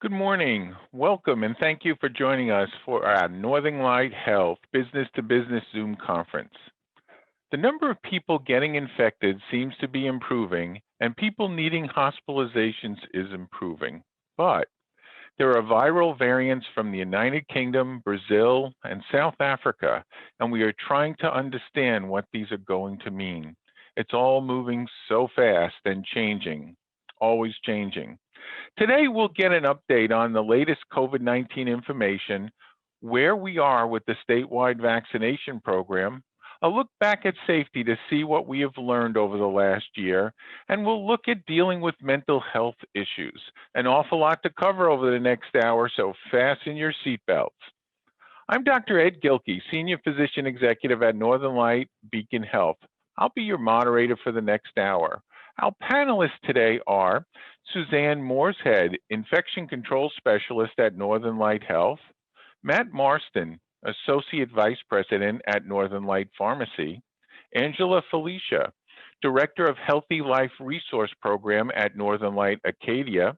Good morning. Welcome and thank you for joining us for our Northern Light Health Business to Business Zoom conference. The number of people getting infected seems to be improving and people needing hospitalizations is improving. But there are viral variants from the United Kingdom, Brazil, and South Africa, and we are trying to understand what these are going to mean. It's all moving so fast and changing, always changing. Today, we'll get an update on the latest COVID-19 information, where we are with the statewide vaccination program, a look back at safety to see what we have learned over the last year, and we'll look at dealing with mental health issues. An awful lot to cover over the next hour, so fasten your seatbelts. I'm Dr. Ed Gilkey, Senior Physician Executive at Northern Light Beacon Health. I'll be your moderator for the next hour. Our panelists today are Suzanne Mooreshead, Infection Control Specialist at Northern Light Health, Matt Marston, Associate Vice President at Northern Light Pharmacy, Angela Felicia, Director of Healthy Life Resource Program at Northern Light Acadia,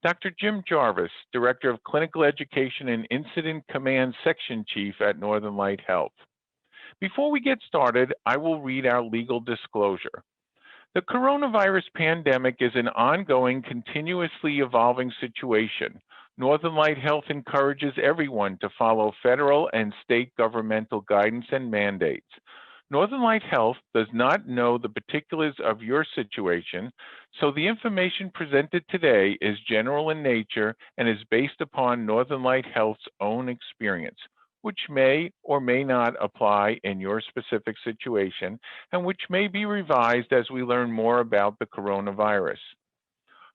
Dr. Jim Jarvis, Director of Clinical Education and Incident Command Section Chief at Northern Light Health. Before we get started, I will read our legal disclosure. The coronavirus pandemic is an ongoing, continuously evolving situation. Northern Light Health encourages everyone to follow federal and state governmental guidance and mandates. Northern Light Health does not know the particulars of your situation, so the information presented today is general in nature and is based upon Northern Light Health's own experience, which may or may not apply in your specific situation, and which may be revised as we learn more about the coronavirus.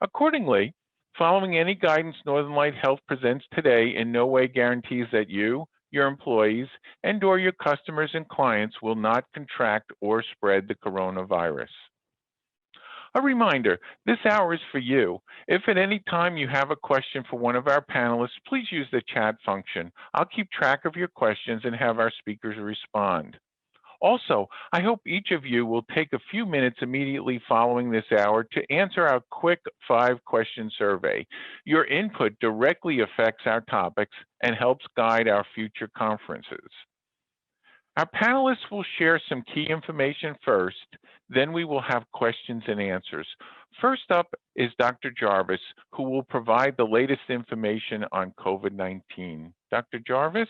Accordingly, following any guidance Northern Light Health presents today in no way guarantees that you, your employees, and/or your customers and clients will not contract or spread the coronavirus. A reminder, this hour is for you. If at any time you have a question for one of our panelists, please use the chat function. I'll keep track of your questions and have our speakers respond. Also, I hope each of you will take a few minutes immediately following this hour to answer our quick 5-question survey. Your input directly affects our topics and helps guide our future conferences. Our panelists will share some key information first, then we will have questions and answers. First up is Dr. Jarvis, who will provide the latest information on COVID-19. Dr. Jarvis?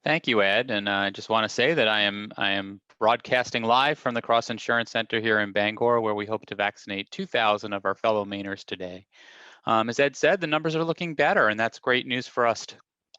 Thank you, Ed. And I just want to say that I am broadcasting live from the Cross Insurance Center here in Bangor, where we hope to vaccinate 2,000 of our fellow Mainers today. As Ed said, the numbers are looking better, and that's great news for us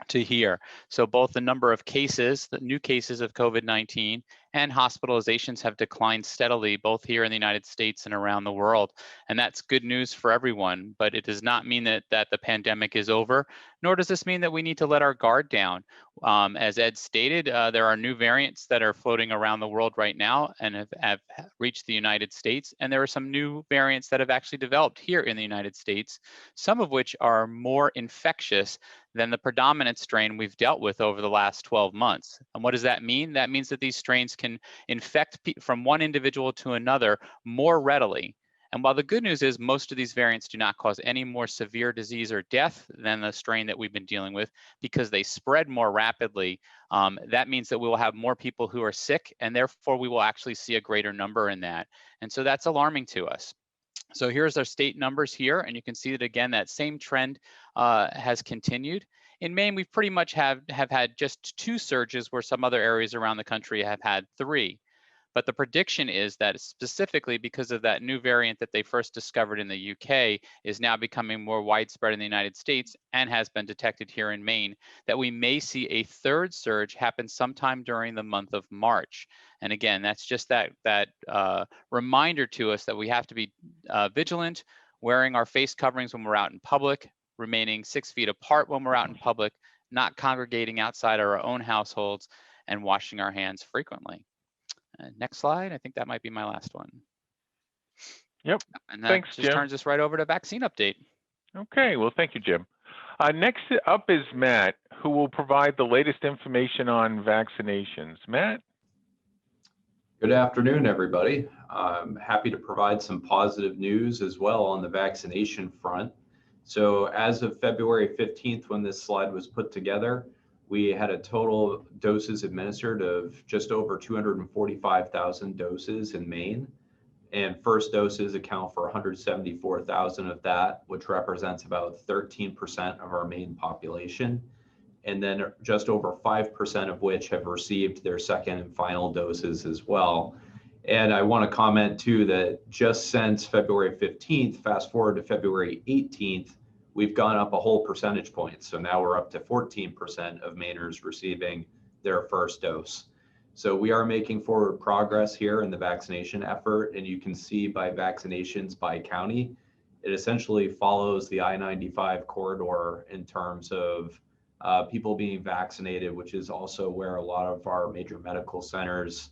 to hear. So both the number of cases, the new cases of COVID-19, and hospitalizations have declined steadily, both here in the United States and around the world. And that's good news for everyone, but it does not mean that the pandemic is over, nor does this mean that we need to let our guard down. As Ed stated, there are new variants that are floating around the world right now and have reached the United States. And there are some new variants that have actually developed here in the United States, some of which are more infectious than the predominant strain we've dealt with over the last 12 months. And what does that mean? That means that these strains can infect from one individual to another more readily. And while the good news is most of these variants do not cause any more severe disease or death than the strain that we've been dealing with because they spread more rapidly, that means that we will have more people who are sick, and therefore we will actually see a greater number in that. And so that's alarming to us. So here's our state numbers here, and you can see that again, that same trend has continued. In Maine, we pretty much have had just 2 surges where some other areas around the country have had 3. But the prediction is that specifically because of that new variant that they first discovered in the UK is now becoming more widespread in the United States and has been detected here in Maine, that we may see a 3rd surge happen sometime during the month of March. And again, that's just that reminder to us that we have to be vigilant, wearing our face coverings when we're out in public, remaining 6 feet apart when we're out in public, not congregating outside our own households, and washing our hands frequently. Next slide. I think that might be my last one. Yep. And that Thanks, just Jim. turns us right over to vaccine update. Okay, well, thank you, Jim. Next up is Matt, who will provide the latest information on vaccinations. Matt? Good afternoon, everybody. I'm happy to provide some positive news as well on the vaccination front. So as of February 15th, when this slide was put together, we had a total doses administered of just over 245,000 doses in Maine. And first doses account for 174,000 of that, which represents about 13% of our Maine population. And then just over 5% of which have received their second and final doses as well. And I want to comment too that just since February 15th, fast forward to February 18th, we've gone up a whole percentage point. So now we're up to 14% of Mainers receiving their first dose. So we are making forward progress here in the vaccination effort. And you can see by vaccinations by county, it essentially follows the I-95 corridor in terms of people being vaccinated, which is also where a lot of our major medical centers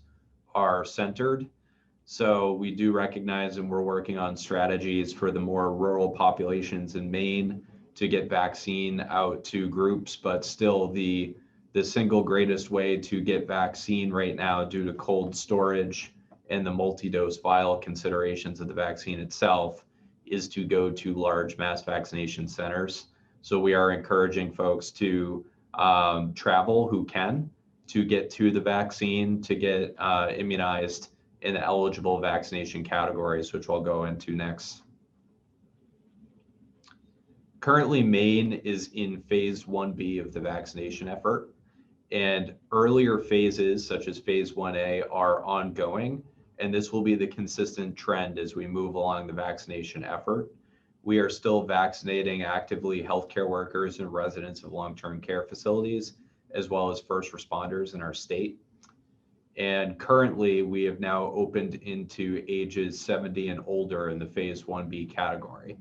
are centered. So we do recognize, and we're working on strategies for the more rural populations in Maine to get vaccine out to groups, but still the single greatest way to get vaccine right now due to cold storage and the multi-dose vial considerations of the vaccine itself is to go to large mass vaccination centers. So we are encouraging folks to travel who can to get to the vaccine, to get immunized in the eligible vaccination categories, which I'll go into next. Currently, Maine is in phase 1B of the vaccination effort, and earlier phases, such as phase 1A, are ongoing, and this will be the consistent trend as we move along the vaccination effort. We are still vaccinating actively healthcare workers and residents of long-term care facilities, as well as first responders in our state. And currently, we have now opened into ages 70 and older in the phase 1B category.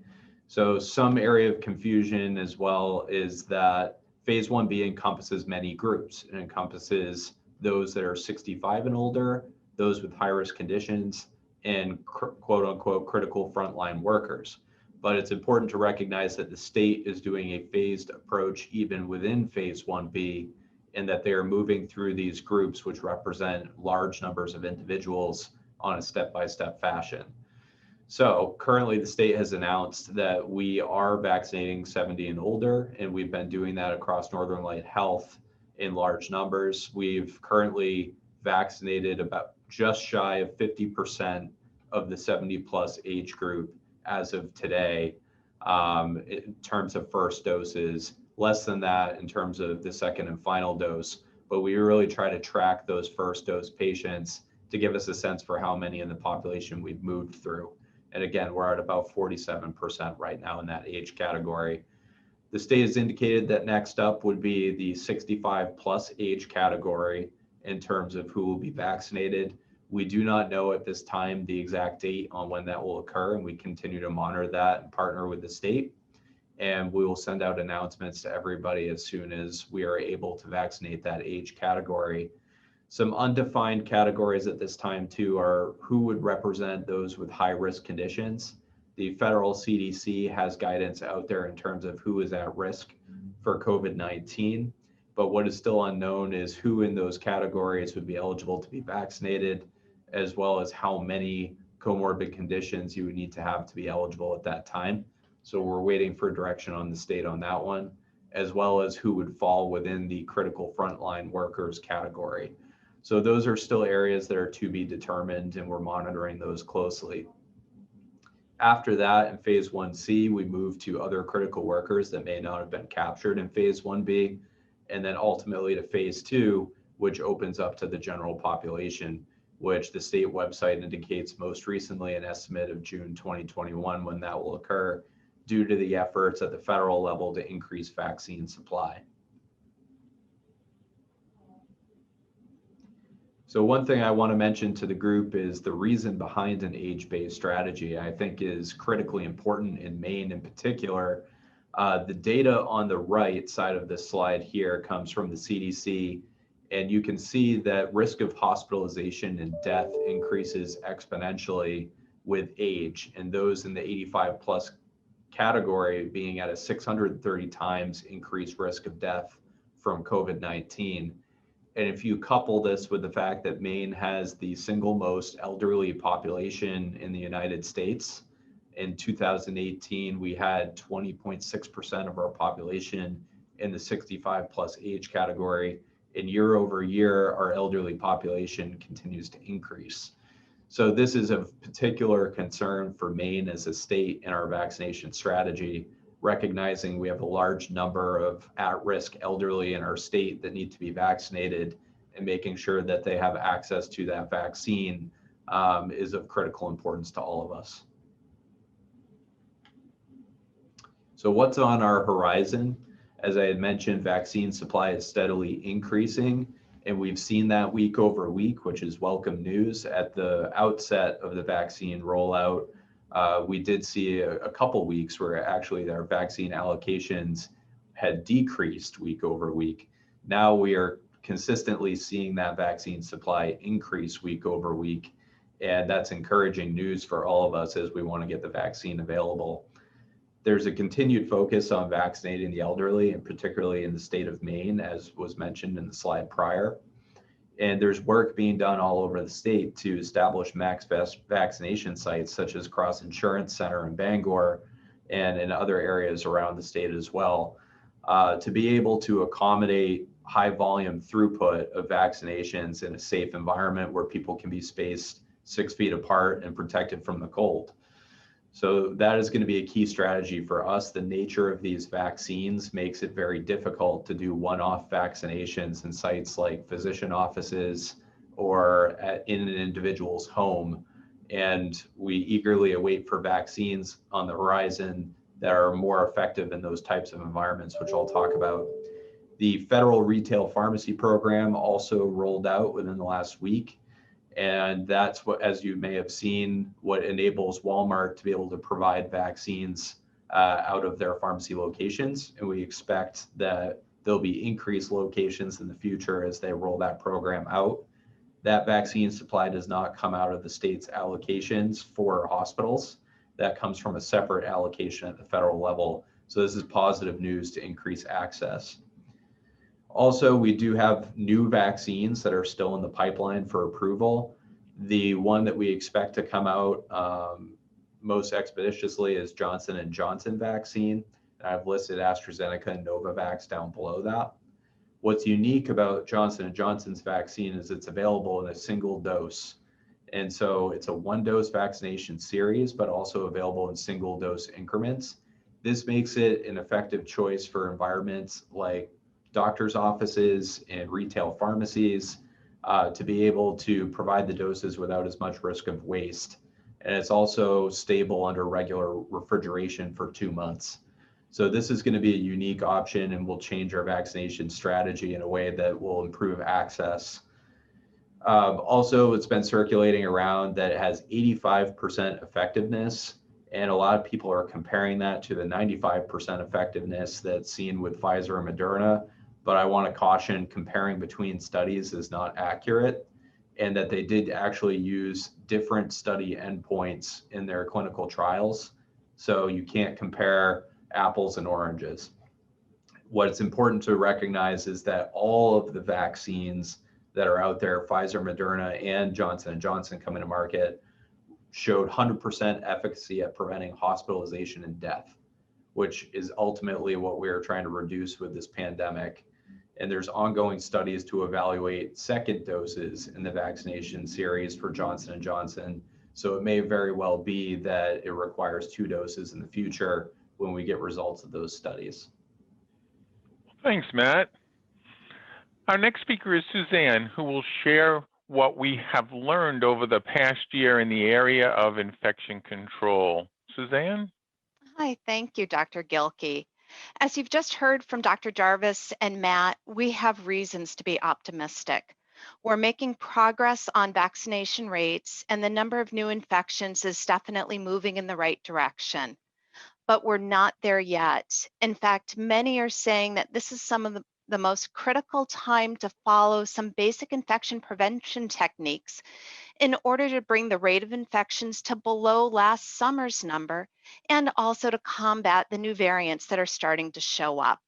So some area of confusion as well is that phase 1B encompasses many groups. It encompasses those that are 65 and older, those with high-risk conditions, and quote-unquote critical frontline workers. But it's important to recognize that the state is doing a phased approach even within phase 1B, and that they are moving through these groups, which represent large numbers of individuals on a step-by-step fashion. So currently the state has announced that we are vaccinating 70 and older, and we've been doing that across Northern Light Health in large numbers. We've currently vaccinated about just shy of 50% of the 70 plus age group as of today in terms of first doses, less than that in terms of the second and final dose. But we really try to track those first dose patients to give us a sense for how many in the population we've moved through. And again, we're at about 47% right now in that age category. The state has indicated that next up would be the 65 plus age category in terms of who will be vaccinated. We do not know at this time the exact date on when that will occur, and we continue to monitor that and partner with the state. And we will send out announcements to everybody as soon as we are able to vaccinate that age category. Some undefined categories at this time too are who would represent those with high risk conditions. The federal CDC has guidance out there in terms of who is at risk for COVID-19, but what is still unknown is who in those categories would be eligible to be vaccinated, as well as how many comorbid conditions you would need to have to be eligible at that time. So we're waiting for direction on the state on that one, as well as who would fall within the critical frontline workers category. So those are still areas that are to be determined, and we're monitoring those closely. After that, in phase 1C, we move to other critical workers that may not have been captured in phase 1B, and then ultimately to phase 2, which opens up to the general population, which the state website indicates most recently an estimate of June 2021 when that will occur, due to the efforts at the federal level to increase vaccine supply. So one thing I want to mention to the group is the reason behind an age-based strategy, I think, is critically important in Maine in particular. The data on the right side of this slide here comes from the CDC, and you can see that risk of hospitalization and death increases exponentially with age, and those in the 85 plus category being at a 630 times increased risk of death from COVID-19. And if you couple this with the fact that Maine has the single most elderly population in the United States, In 2018, we had 20.6% of our population in the 65 plus age category. And year over year, our elderly population continues to increase. So this is of particular concern for Maine as a state in our vaccination strategy, recognizing we have a large number of at-risk elderly in our state that need to be vaccinated, and making sure that they have access to that vaccine is of critical importance to all of us. So what's on our horizon? As I had mentioned, vaccine supply is steadily increasing, and we've seen that week over week, which is welcome news. At the outset of the vaccine rollout, we did see a couple weeks where actually our vaccine allocations had decreased week over week. Now we are consistently seeing that vaccine supply increase week over week, and that's encouraging news for all of us as we want to get the vaccine available. There's a continued focus on vaccinating the elderly, and particularly in the state of Maine, as was mentioned in the slide prior. And there's work being done all over the state to establish max vaccination sites, such as Cross Insurance Center in Bangor and in other areas around the state as well, to be able to accommodate high volume throughput of vaccinations in a safe environment where people can be spaced 6 feet apart and protected from the cold. So that is going to be a key strategy for us. The nature of these vaccines makes it very difficult to do one-off vaccinations in sites like physician offices or in an individual's home. And we eagerly await for vaccines on the horizon that are more effective in those types of environments, which I'll talk about. The federal retail pharmacy program also rolled out within the last week. And that's what, as you may have seen, what enables Walmart to be able to provide vaccines out of their pharmacy locations. And we expect that there'll be increased locations in the future as they roll that program out. That vaccine supply does not come out of the state's allocations for hospitals. That comes from a separate allocation at the federal level. So this is positive news to increase access. Also, we do have new vaccines that are still in the pipeline for approval. The one that we expect to come out most expeditiously is Johnson & Johnson vaccine. And I've listed AstraZeneca and Novavax down below that. What's unique about Johnson & Johnson's vaccine is it's available in a single dose. And so it's a one-dose vaccination series, but also available in single-dose increments. This makes it an effective choice for environments like doctors' offices and retail pharmacies to be able to provide the doses without as much risk of waste. And it's also stable under regular refrigeration for 2 months. So this is going to be a unique option and will change our vaccination strategy in a way that will improve access. Also, it's been circulating around that it has 85% effectiveness. And a lot of people are comparing that to the 95% effectiveness that's seen with Pfizer and Moderna. But I want to caution comparing between studies is not accurate, and that they did actually use different study endpoints in their clinical trials. So you can't compare apples and oranges. What's important to recognize is that all of the vaccines that are out there, Pfizer, Moderna, and Johnson & Johnson coming to market, showed 100% efficacy at preventing hospitalization and death, which is ultimately what we're trying to reduce with this pandemic. And there's ongoing studies to evaluate second doses in the vaccination series for Johnson & Johnson. So it may very well be that it requires 2 doses in the future when we get results of those studies. Thanks, Matt. Our next speaker is Suzanne, who will share what we have learned over the past year in the area of infection control. Suzanne? Hi, thank you, Dr. Gilkey. As you've just heard from Dr. Jarvis and Matt, we have reasons to be optimistic. We're making progress on vaccination rates, and the number of new infections is definitely moving in the right direction. But we're not there yet. In fact, many are saying that this is some of the most critical time to follow some basic infection prevention techniques in order to bring the rate of infections to below last summer's number, and also to combat the new variants that are starting to show up.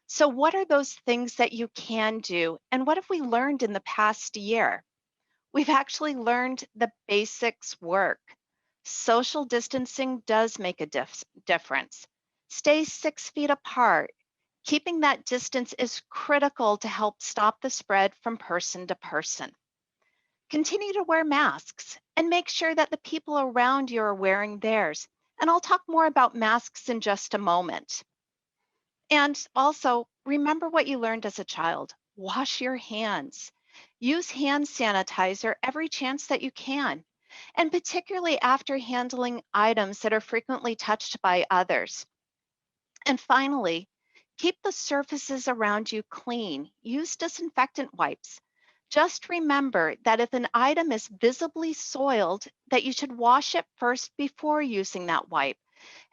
So what are those things that you can do, and what have we learned in the past year? We've actually learned the basics work. Social distancing does make a difference. Stay 6 feet apart. Keeping that distance is critical to help stop the spread from person to person. Continue to wear masks and make sure that the people around you are wearing theirs. And I'll talk more about masks in just a moment. And also, remember what you learned as a child. Wash your hands. Use hand sanitizer every chance that you can, and particularly after handling items that are frequently touched by others. And finally, keep the surfaces around you clean. Use disinfectant wipes. Just remember that if an item is visibly soiled, that you should wash it first before using that wipe.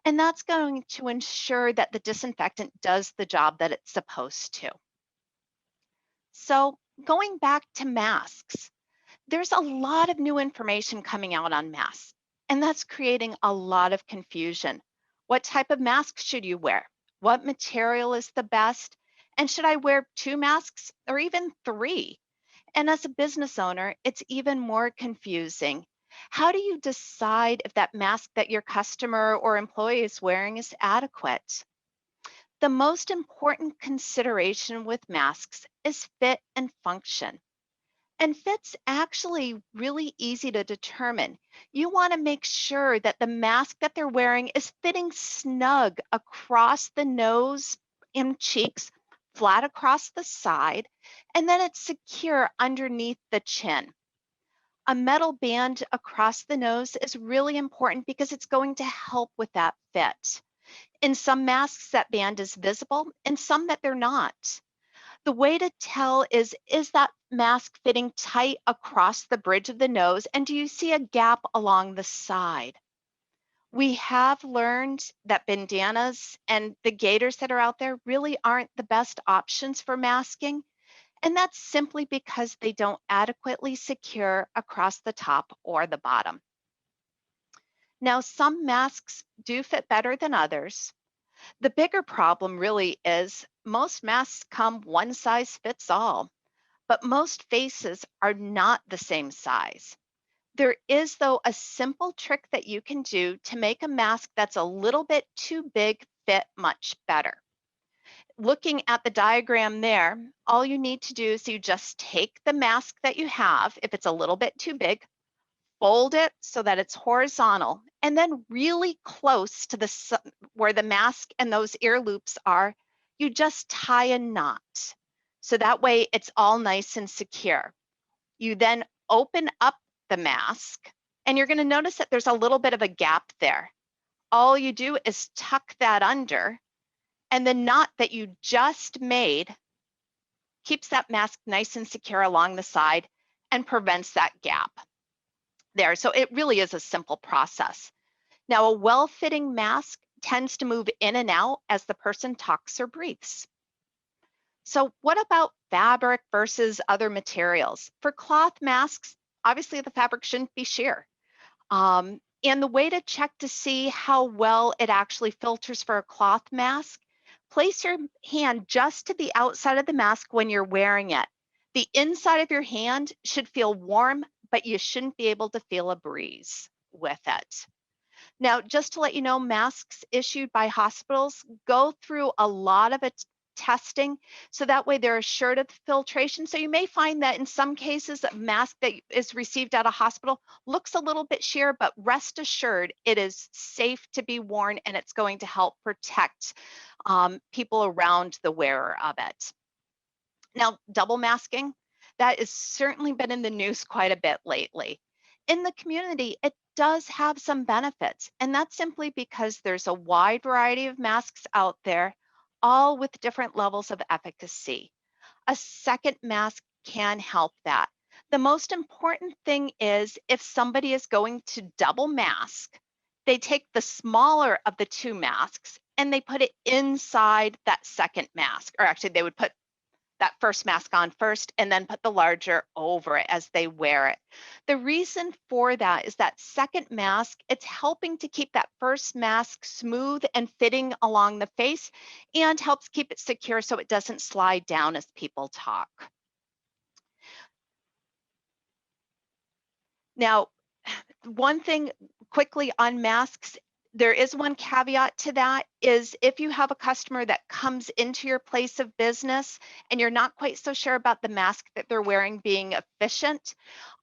And that's going to ensure that the disinfectant does the job that it's supposed to. So going back to masks, there's a lot of new information coming out on masks, and that's creating a lot of confusion. What type of mask should you wear? What material is the best? And should I wear 2 masks or even 3? And as a business owner, it's even more confusing. How do you decide if that mask that your customer or employee is wearing is adequate? The most important consideration with masks is fit and function. And fit's actually really easy to determine. You want to make sure that the mask that they're wearing is fitting snug across the nose and cheeks, flat across the side, and then it's secure underneath the chin. A metal band across the nose is really important because it's going to help with that fit. In some masks, that band is visible, and some that they're not. The way to tell is that mask fitting tight across the bridge of the nose, and do you see a gap along the side? We have learned that bandanas and the gaiters that are out there really aren't the best options for masking, and that's simply because they don't adequately secure across the top or the bottom. Now, some masks do fit better than others. The bigger problem really is most masks come one size fits all, but most faces are not the same size. There is, though, a simple trick that you can do to make a mask that's a little bit too big fit much better. Looking at the diagram there, all you need to do is you just take the mask that you have, if it's a little bit too big, fold it so that it's horizontal, and then really close to where the mask and those ear loops are, you just tie a knot. So that way it's all nice and secure. You then open up the mask, and you're going to notice that there's a little bit of a gap there. All you do is tuck that under, and the knot that you just made keeps that mask nice and secure along the side and prevents that gap there. So it really is a simple process. Now, a well-fitting mask tends to move in and out as the person talks or breathes. So what about fabric versus other materials? For cloth masks, obviously the fabric shouldn't be sheer. And the way to check to see how well it actually filters for a cloth mask, place your hand just to the outside of the mask when you're wearing it. The inside of your hand should feel warm, but you shouldn't be able to feel a breeze with it. Now, just to let you know, masks issued by hospitals go through a lot of testing, so that way they're assured of filtration. So you may find that in some cases, a mask that is received at a hospital looks a little bit sheer, but rest assured it is safe to be worn, and it's going to help protect people around the wearer of it. Now, double masking, that has certainly been in the news quite a bit lately. In the community, it does have some benefits, and that's simply because there's a wide variety of masks out there, all with different levels of efficacy. A second mask can help that. The most important thing is if somebody is going to double mask, they take the smaller of the 2 masks and they put it inside that second mask, or actually they would put that first mask on first and then put the larger over it as they wear it. The reason for that is that second mask, it's helping to keep that first mask smooth and fitting along the face and helps keep it secure so it doesn't slide down as people talk. Now, one thing quickly on masks, there is one caveat to that, is if you have a customer that comes into your place of business and you're not quite so sure about the mask that they're wearing being efficient,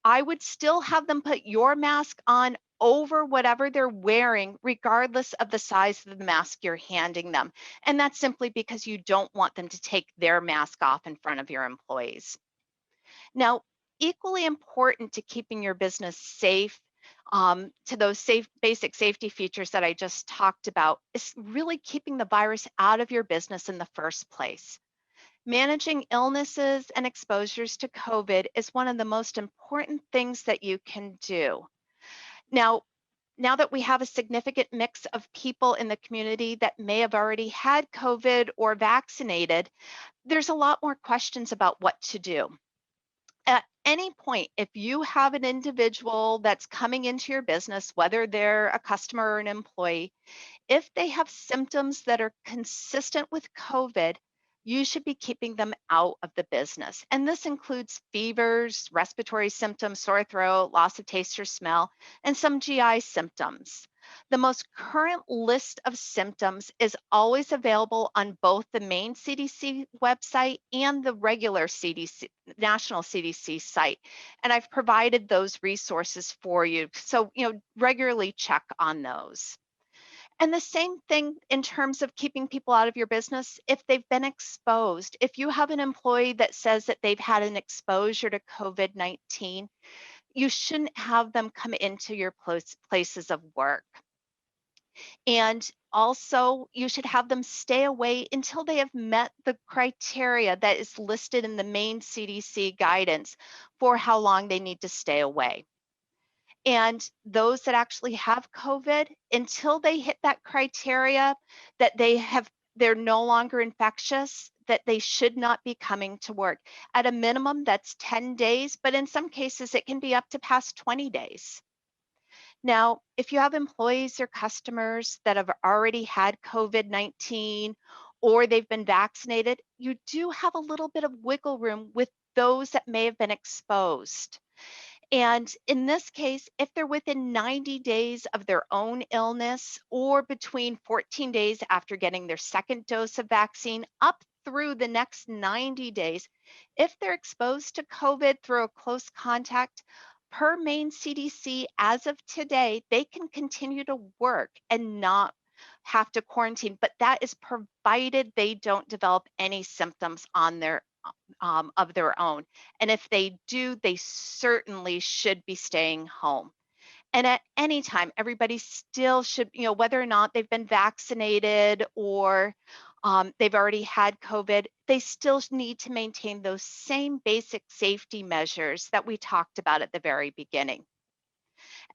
I would still have them put your mask on over whatever they're wearing, regardless of the size of the mask you're handing them. And that's simply because you don't want them to take their mask off in front of your employees. Now, equally important to keeping your business safe, to those basic safety features that I just talked about, is really keeping the virus out of your business in the first place. Managing illnesses and exposures to COVID is one of the most important things that you can do. Now that we have a significant mix of people in the community that may have already had COVID or vaccinated, there's a lot more questions about what to do. At any point, if you have an individual that's coming into your business, whether they're a customer or an employee, if they have symptoms that are consistent with COVID, you should be keeping them out of the business. And this includes fevers, respiratory symptoms, sore throat, loss of taste or smell, and some GI symptoms. The most current list of symptoms is always available on both the main CDC website and the regular CDC, national CDC site. And I've provided those resources for you. So, regularly check on those. And the same thing in terms of keeping people out of your business if they've been exposed. If you have an employee that says that they've had an exposure to COVID-19, you shouldn't have them come into your places of work. And also, you should have them stay away until they have met the criteria that is listed in the main CDC guidance for how long they need to stay away. And those that actually have COVID, until they hit that criteria that they're no longer infectious, that they should not be coming to work. At a minimum, that's 10 days, but in some cases, it can be up to past 20 days. Now, if you have employees or customers that have already had COVID-19 or they've been vaccinated, you do have a little bit of wiggle room with those that may have been exposed. And in this case, if they're within 90 days of their own illness or between 14 days after getting their second dose of vaccine up through the next 90 days, if they're exposed to COVID through a close contact, per main CDC, as of today, they can continue to work and not have to quarantine, but that is provided they don't develop any symptoms on their of their own. And if they do, they certainly should be staying home. And at any time, everybody still should, whether or not they've been vaccinated or they've already had COVID, they still need to maintain those same basic safety measures that we talked about at the very beginning.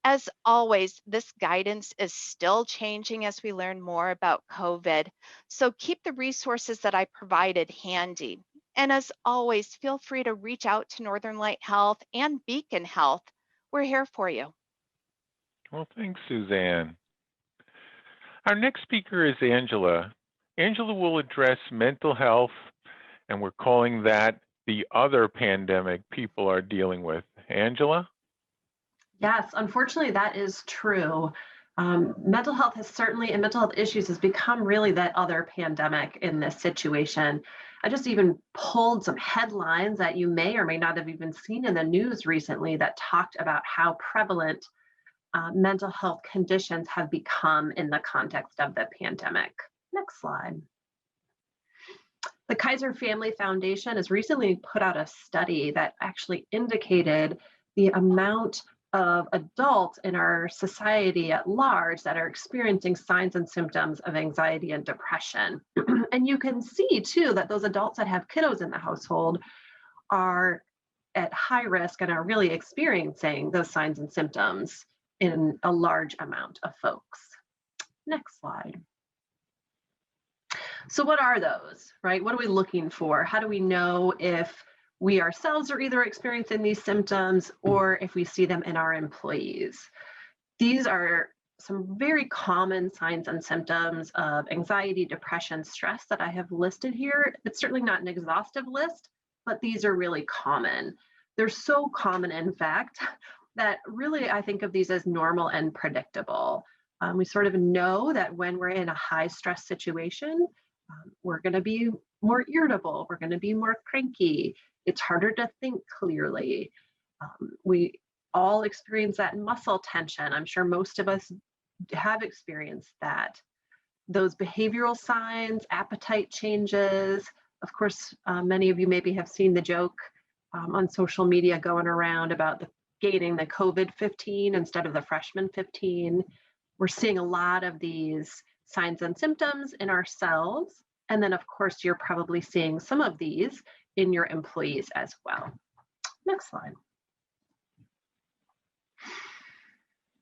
As always, this guidance is still changing as we learn more about COVID. So keep the resources that I provided handy. And as always, feel free to reach out to Northern Light Health and Beacon Health. We're here for you. Well, thanks, Suzanne. Our next speaker is Angela. Angela will address mental health, and we're calling that the other pandemic people are dealing with. Angela? Yes, unfortunately, that is true. Mental health has certainly, and mental health issues has become really that other pandemic in this situation. I just even pulled some headlines that you may or may not have even seen in the news recently that talked about how prevalent mental health conditions have become in the context of the pandemic. Next slide. The Kaiser Family Foundation has recently put out a study that actually indicated the amount of adults in our society at large that are experiencing signs and symptoms of anxiety and depression. And you can see too that those adults that have kiddos in the household are at high risk and are really experiencing those signs and symptoms in a large amount of folks. Next slide. So what are those, right? What are we looking for? How do we know if we ourselves are either experiencing these symptoms or if we see them in our employees? These are some very common signs and symptoms of anxiety, depression, stress that I have listed here. It's certainly not an exhaustive list, but these are really common. They're so common, in fact, that really I think of these as normal and predictable. We sort of know that when we're in a high stress situation, we're going to be more irritable, we're going to be more cranky, it's harder to think clearly. We all experience that muscle tension. I'm sure most of us have experienced that. Those behavioral signs, appetite changes. Of course, many of you maybe have seen the joke on social media going around about gaining the COVID-15 instead of the freshman 15. We're seeing a lot of these signs and symptoms in ourselves. And then, of course, you're probably seeing some of these in your employees as well. Next slide.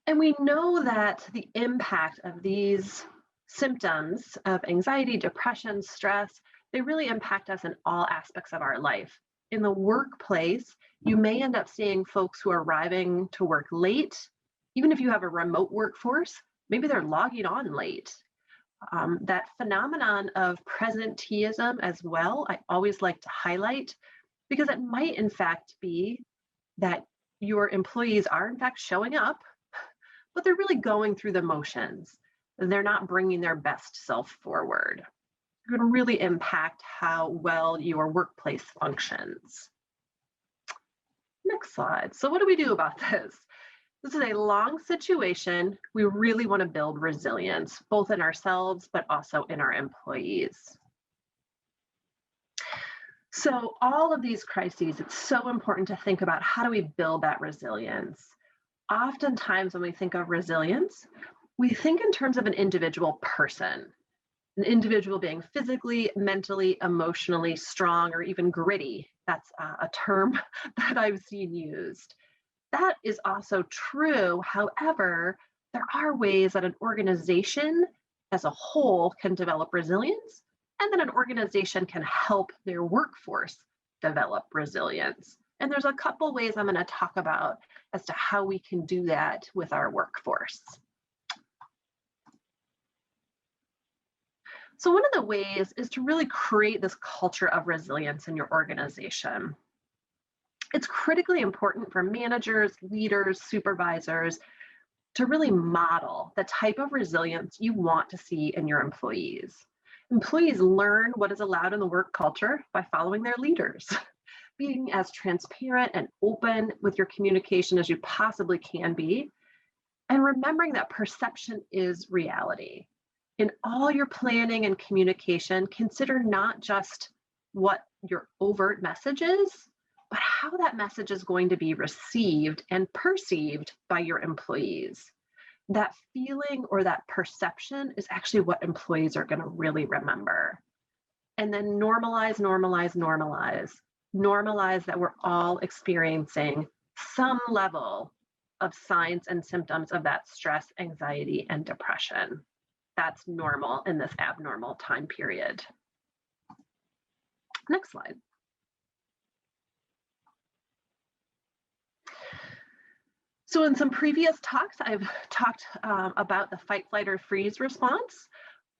And we know that the impact of these symptoms of anxiety, depression, stress, they really impact us in all aspects of our life. In the workplace, you may end up seeing folks who are arriving to work late. Even if you have a remote workforce, maybe they're logging on late. That phenomenon of presenteeism as well, I always like to highlight, because it might in fact be that your employees are in fact showing up, but they're really going through the motions. They're not bringing their best self forward. It's going to really impact how well your workplace functions. Next slide. So what do we do about this? This is a long situation. We really want to build resilience, both in ourselves, but also in our employees. So all of these crises, it's so important to think about how do we build that resilience. Oftentimes when we think of resilience, we think in terms of an individual person, an individual being physically, mentally, emotionally strong, or even gritty. That's a term that I've seen used. That is also true. However, there are ways that an organization as a whole can develop resilience, and that an organization can help their workforce develop resilience. And there's a couple ways I'm going to talk about as to how we can do that with our workforce. So one of the ways is to really create this culture of resilience in your organization. It's critically important for managers, leaders, supervisors to really model the type of resilience you want to see in your employees. Employees learn what is allowed in the work culture by following their leaders. Being as transparent and open with your communication as you possibly can be, and remembering that perception is reality. In all your planning and communication, consider not just what your overt message is, but how that message is going to be received and perceived by your employees. That feeling or that perception is actually what employees are going to really remember. And then normalize, normalize, normalize. Normalize that we're all experiencing some level of signs and symptoms of that stress, anxiety, and depression. That's normal in this abnormal time period. Next slide. So in some previous talks, I've talked about the fight, flight, or freeze response.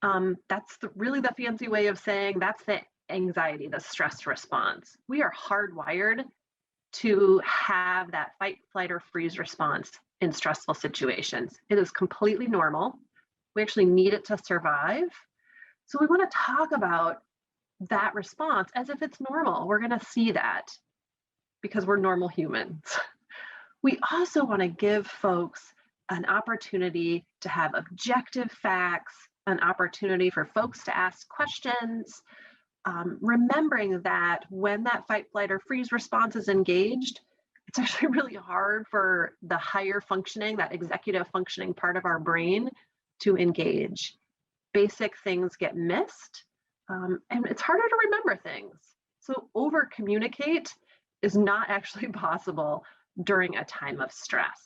That's really the fancy way of saying that's the anxiety, the stress response. We are hardwired to have that fight, flight, or freeze response in stressful situations. It is completely normal. We actually need it to survive. So we want to talk about that response as if it's normal. We're going to see that because we're normal humans. We also want to give folks an opportunity to have objective facts, an opportunity for folks to ask questions, remembering that when that fight, flight, or freeze response is engaged, it's actually really hard for the higher functioning, that executive functioning part of our brain to engage. Basic things get missed, and it's harder to remember things. So over communicate is not actually possible during a time of stress.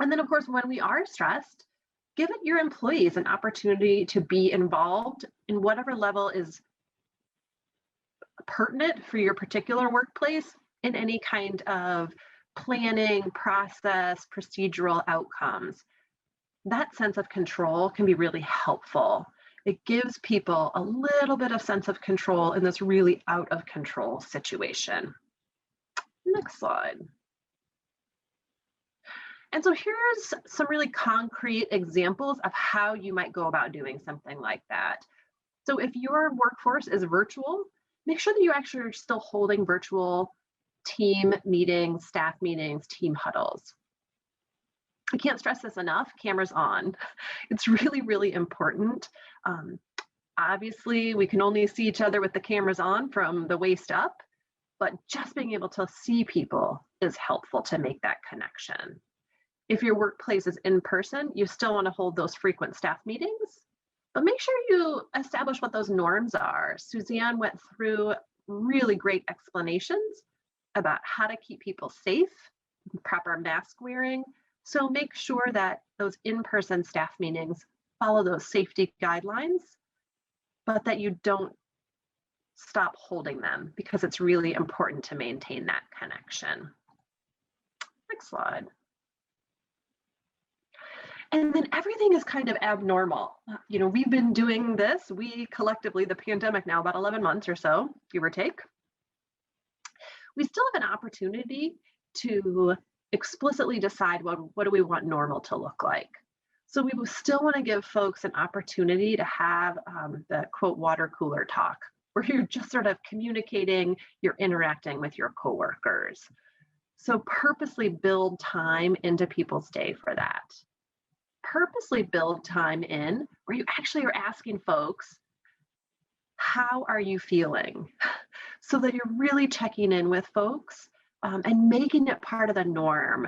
And then of course, when we are stressed, give your employees an opportunity to be involved in whatever level is pertinent for your particular workplace in any kind of planning, process, procedural outcomes. That sense of control can be really helpful. It gives people a little bit of sense of control in this really out of control situation. Next slide. And so here's some really concrete examples of how you might go about doing something like that. So if your workforce is virtual, make sure that you actually are still holding virtual team meetings, staff meetings, team huddles. I can't stress this enough, cameras on. It's really, really important. Obviously, we can only see each other with the cameras on from the waist up, but just being able to see people is helpful to make that connection. If your workplace is in person, you still want to hold those frequent staff meetings, but make sure you establish what those norms are. Suzanne went through really great explanations about how to keep people safe, proper mask wearing. So make sure that those in-person staff meetings follow those safety guidelines, but that you don't stop holding them, because it's really important to maintain that connection. Next slide. And then everything is kind of abnormal. You know, we've been doing this, we collectively, the pandemic now, about 11 months or so, give or take. We still have an opportunity to explicitly decide what do we want normal to look like. So we will still want to give folks an opportunity to have the quote water cooler talk, where you're just sort of communicating, you're interacting with your coworkers. So purposely build time into people's day for that. Purposely build time in where you actually are asking folks, how are you feeling? So that you're really checking in with folks and making it part of the norm,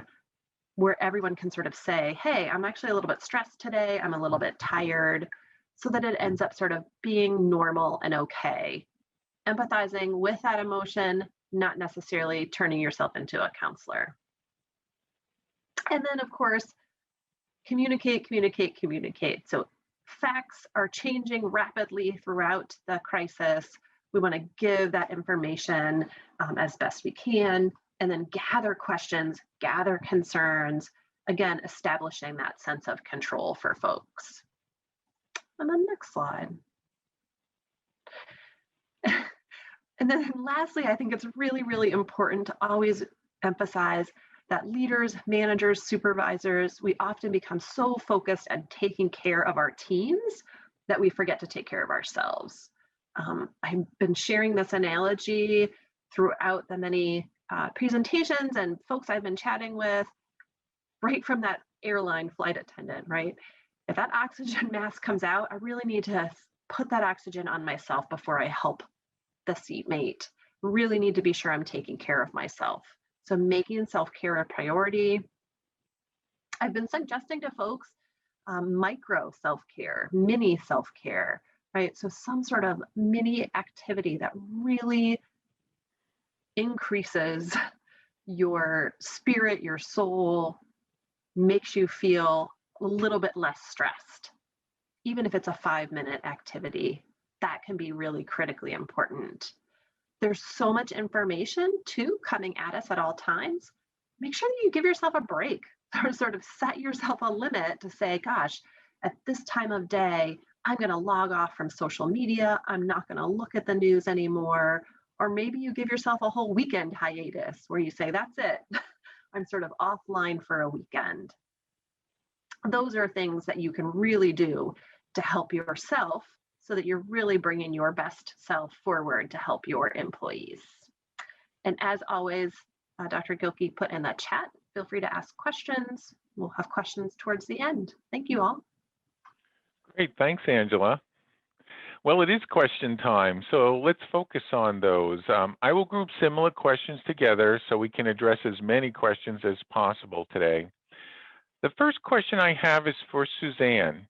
where everyone can sort of say, hey, I'm actually a little bit stressed today, I'm a little bit tired, so that it ends up sort of being normal and okay. Empathizing with that emotion, not necessarily turning yourself into a counselor. And then, of course, communicate, communicate, communicate. So facts are changing rapidly throughout the crisis. We want to give that information as best we can, and then gather questions, gather concerns, again, establishing that sense of control for folks. And then next slide. And then lastly, I think it's really, really important to always emphasize that leaders, managers, supervisors, we often become so focused on taking care of our teams that we forget to take care of ourselves. I've been sharing this analogy throughout the many presentations and folks I've been chatting with, right from that airline flight attendant, right? If that oxygen mask comes out, I really need to put that oxygen on myself before I help the seatmate. Really need to be sure I'm taking care of myself. So making self-care a priority. I've been suggesting to folks micro self-care, mini self-care, right? So some sort of mini activity that really increases your spirit, your soul, makes you feel a little bit less stressed. Even if it's a 5-minute activity, that can be really critically important. There's so much information too coming at us at all times. Make sure that you give yourself a break, or sort of set yourself a limit to say, gosh, at this time of day, I'm going to log off from social media. I'm not going to look at the news anymore. Or maybe you give yourself a whole weekend hiatus where you say, that's it. I'm sort of offline for a weekend. Those are things that you can really do to help yourself, so that you're really bringing your best self forward to help your employees. And as always, Dr. Gilkey put in the chat, feel free to ask questions. We'll have questions towards the end. Thank you all. Great, thanks, Angela. Well, it is question time, so let's focus on those. I will group similar questions together so we can address as many questions as possible today. The first question I have is for Suzanne.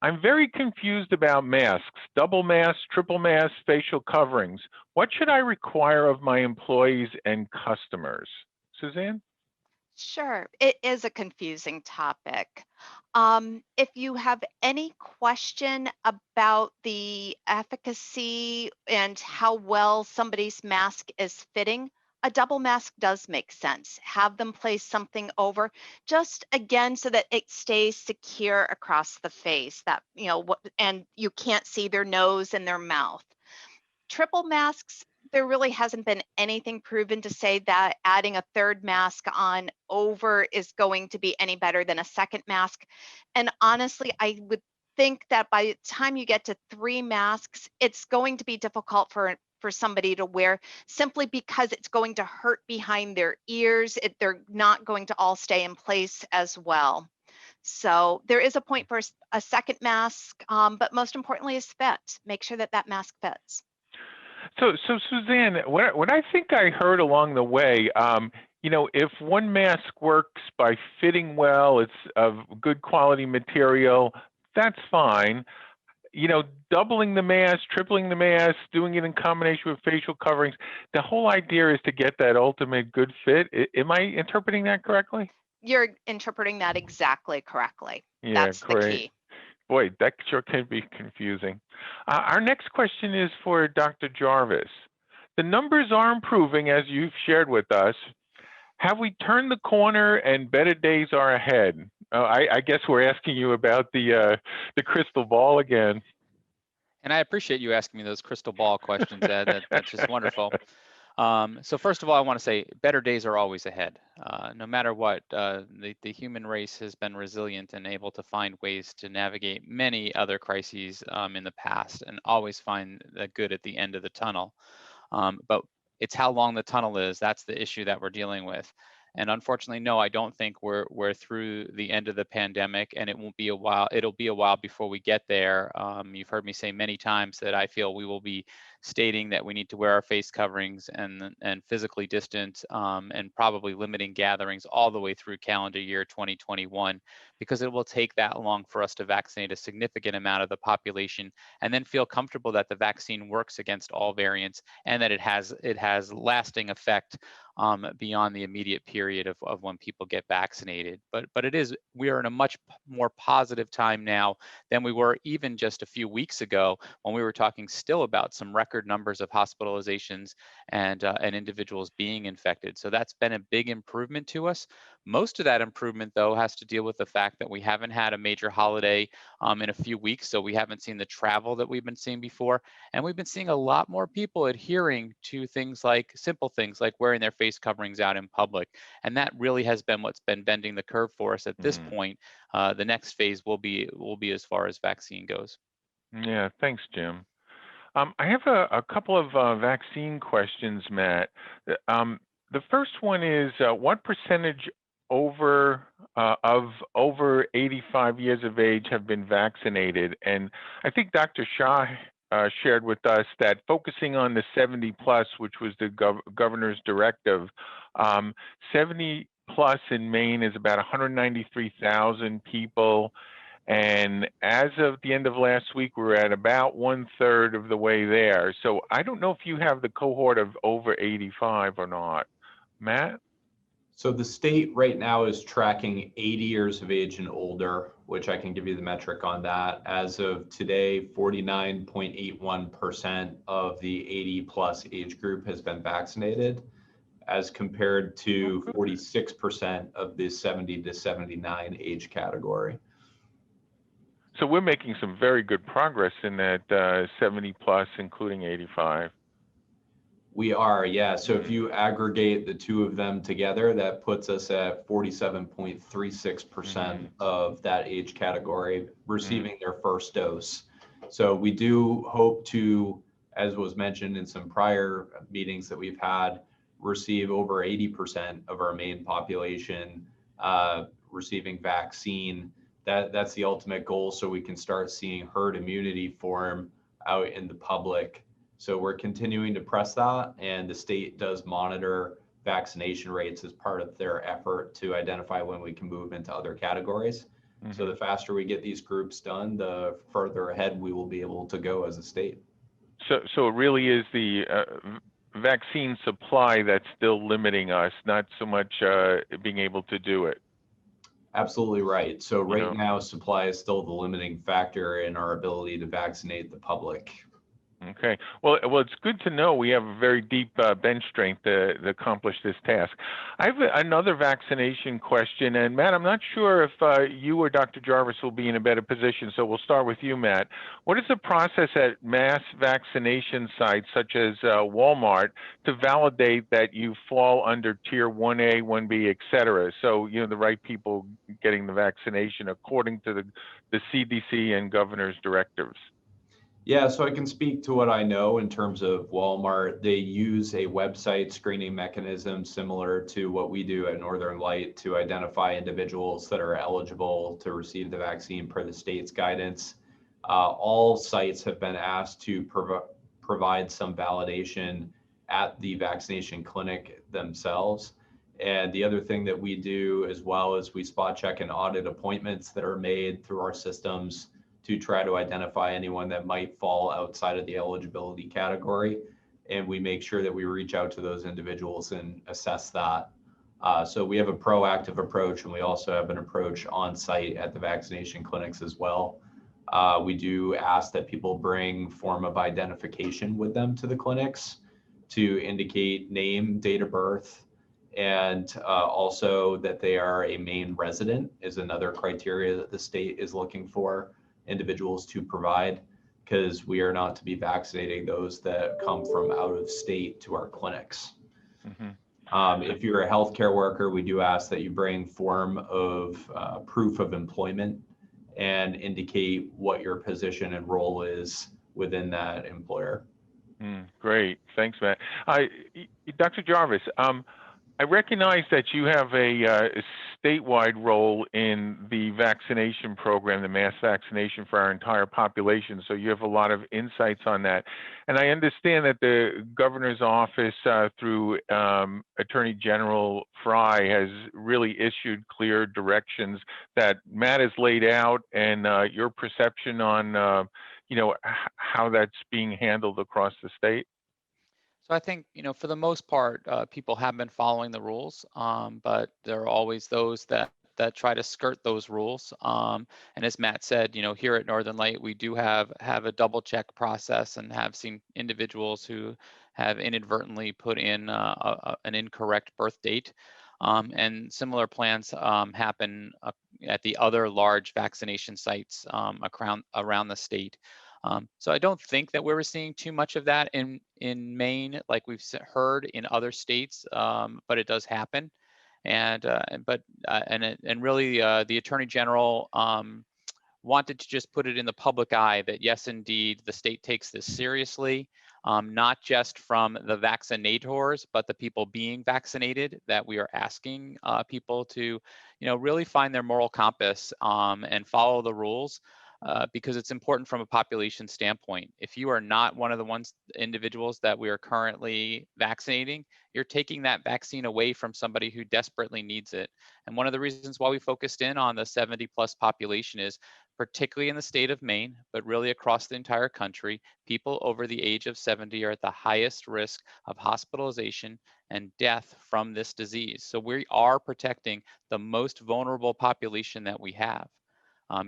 I'm very confused about masks, double masks, triple masks, facial coverings. What should I require of my employees and customers? Suzanne? Sure, it is a confusing topic. If you have any question about the efficacy and how well somebody's mask is fitting, a double mask does make sense. Have them place something over, just again, so that it stays secure across the face, that, and you can't see their nose and their mouth. Triple masks, there really hasn't been anything proven to say that adding a third mask on over is going to be any better than a second mask. And honestly, I would think that by the time you get to 3 masks, it's going to be difficult for somebody to wear, simply because it's going to hurt behind their ears. They're not going to all stay in place as well. So there is a point for a second mask, but most importantly is fit. Make sure that that mask fits. So Suzanne, what I think I heard along the way, you know, if one mask works by fitting well, it's of good quality material, that's fine. You know, doubling the mask, tripling the mask, doing it in combination with facial coverings, the whole idea is to get that ultimate good fit. Am I interpreting that correctly? You're interpreting that exactly correctly. Yeah, That's the great. key. Boy, that sure can be confusing. Our next question is for Dr. Jarvis. The numbers are improving, as you've shared with us. Have we turned the corner and better days are ahead? I guess we're asking you about the crystal ball again. And I appreciate you asking me those crystal ball questions, Ed. That's just wonderful. So first of all, I want to say better days are always ahead. No matter what, the human race has been resilient and able to find ways to navigate many other crises in the past and always find the good at the end of the tunnel. But it's how long the tunnel is, that's the issue that we're dealing with. And unfortunately, no, I don't think we're through the end of the pandemic, and it won't be a while. It'll be a while before we get there. You've heard me say many times that I feel we will be stating that we need to wear our face coverings and physically distance and probably limiting gatherings all the way through calendar year 2021, because it will take that long for us to vaccinate a significant amount of the population and then feel comfortable that the vaccine works against all variants and that it has lasting effect beyond the immediate period of when people get vaccinated. But we are in a much more positive time now than we were even just a few weeks ago, when we were talking still about some record numbers of hospitalizations and individuals being infected. So that's been a big improvement to us. Most of that improvement, though, has to deal with the fact that we haven't had a major holiday in a few weeks, so we haven't seen the travel that we've been seeing before. And we've been seeing a lot more people adhering to things like simple things like wearing their face coverings out in public. And that really has been what's been bending the curve for us at this point. The next phase will be as far as vaccine goes. Yeah, thanks, Jim. I have a couple of vaccine questions, Matt. The first one is, what percentage of over 85 years of age have been vaccinated? And I think Dr. Shah shared with us that focusing on the 70 plus, which was the governor's directive, 70 plus in Maine is about 193,000 people. And as of the end of last week, we're at about 1/3 of the way there. So I don't know if you have the cohort of over 85 or not. Matt? So the state right now is tracking 80 years of age and older, which I can give you the metric on that. As of today, 49.81% of the 80 plus age group has been vaccinated, as compared to 46% of the 70 to 79 age category. So we're making some very good progress in that 70 plus, including 85. We are, yeah. So if you aggregate the two of them together, that puts us at 47.36% of that age category receiving their first dose. So we do hope to, as was mentioned in some prior meetings that we've had, receive over 80% of our Maine population receiving vaccine. That's the ultimate goal, so we can start seeing herd immunity form out in the public. So we're continuing to press that, and the state does monitor vaccination rates as part of their effort to identify when we can move into other categories. So the faster we get these groups done, the further ahead we will be able to go as a state. So it really is the vaccine supply that's still limiting us, not so much being able to do it. Absolutely right. So right now, supply is still the limiting factor in our ability to vaccinate the public. Okay. Well, it's good to know we have a very deep bench strength to accomplish this task. I have another vaccination question, and Matt, I'm not sure if you or Dr. Jarvis will be in a better position, so we'll start with you, Matt. What is the process at mass vaccination sites such as Walmart to validate that you fall under Tier 1A, 1B, et cetera? So, the right people getting the vaccination according to the CDC and governor's directives. Yeah, so I can speak to what I know in terms of Walmart. They use a website screening mechanism similar to what we do at Northern Light to identify individuals that are eligible to receive the vaccine per the state's guidance. All sites have been asked to provide some validation at the vaccination clinic themselves. And the other thing that we do as well is we spot check and audit appointments that are made through our systems to try to identify anyone that might fall outside of the eligibility category. And we make sure that we reach out to those individuals and assess that. So we have a proactive approach, and we also have an approach on site at the vaccination clinics as well. We do ask that people bring form of identification with them to the clinics to indicate name, date of birth, and also that they are a Maine resident is another criteria that the state is looking for individuals to provide, because we are not to be vaccinating those that come from out of state to our clinics. If you're a healthcare worker, we do ask that you bring form of proof of employment and indicate what your position and role is within that employer. Great, thanks, Matt. Dr. Jarvis, I recognize that you have a statewide role in the vaccination program, the mass vaccination for our entire population, so you have a lot of insights on that. And I understand that the governor's office through Attorney General Fry has really issued clear directions that Matt has laid out, and your perception on how that's being handled across the state. So I think, for the most part, people have been following the rules, but there are always those that try to skirt those rules. And as Matt said, here at Northern Light, we do have a double check process and have seen individuals who have inadvertently put in an incorrect birth date. And similar plans happen at the other large vaccination sites around the state. So I don't think that we're seeing too much of that in Maine, like we've heard in other states, but it does happen. And really, the Attorney General wanted to just put it in the public eye that yes, indeed, the state takes this seriously, not just from the vaccinators, but the people being vaccinated. That we are asking people to, really find their moral compass and follow the rules. Because it's important from a population standpoint. If you are not one of the individuals that we are currently vaccinating, you're taking that vaccine away from somebody who desperately needs it. And one of the reasons why we focused in on the 70+ population is, particularly in the state of Maine, but really across the entire country, people over the age of 70 are at the highest risk of hospitalization and death from this disease. So we are protecting the most vulnerable population that we have.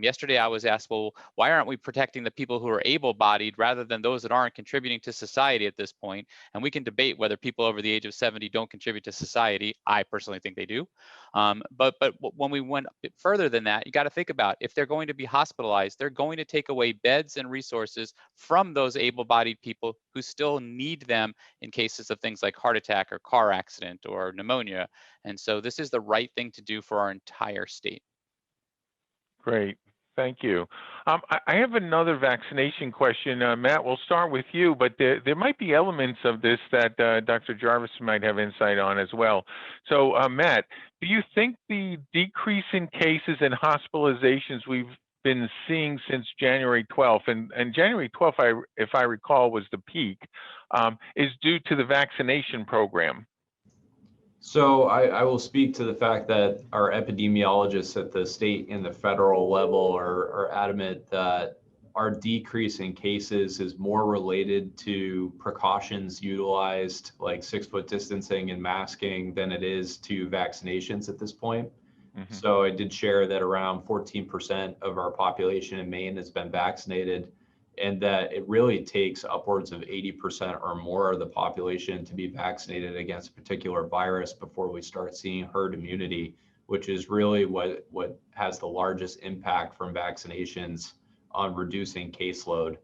Yesterday, I was asked, well, why aren't we protecting the people who are able-bodied rather than those that aren't contributing to society at this point? And we can debate whether people over the age of 70 don't contribute to society. I personally think they do. But when we went a bit further than that, you got to think about, if they're going to be hospitalized, they're going to take away beds and resources from those able-bodied people who still need them in cases of things like heart attack or car accident or pneumonia. And so this is the right thing to do for our entire state. Great, thank you. I have another vaccination question. Matt, we'll start with you, but there might be elements of this that Dr. Jarvis might have insight on as well. So Matt, do you think the decrease in cases and hospitalizations we've been seeing since January 12th, and January 12th, if I recall, was the peak, is due to the vaccination program? So I will speak to the fact that our epidemiologists at the state and the federal level are adamant that our decrease in cases is more related to precautions utilized, like 6-foot distancing and masking, than it is to vaccinations at this point. So I did share that around 14% of our population in Maine has been vaccinated. and that it really takes upwards of 80% or more of the population to be vaccinated against a particular virus before we start seeing herd immunity, which is really what has the largest impact from vaccinations on reducing caseload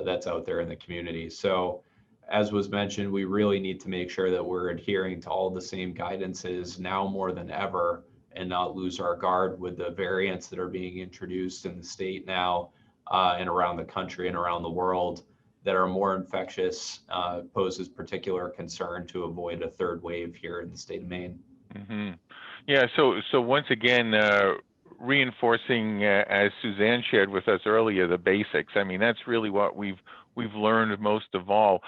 that's out there in the community. So as was mentioned, we really need to make sure that we're adhering to all the same guidances now more than ever and not lose our guard with the variants that are being introduced in the state now and around the country and around the world that are more infectious, poses particular concern to avoid a third wave here in the state of Maine. Mm-hmm. Yeah, so once again, reinforcing, as Suzanne shared with us earlier, the basics. I mean, that's really what we've learned most of all.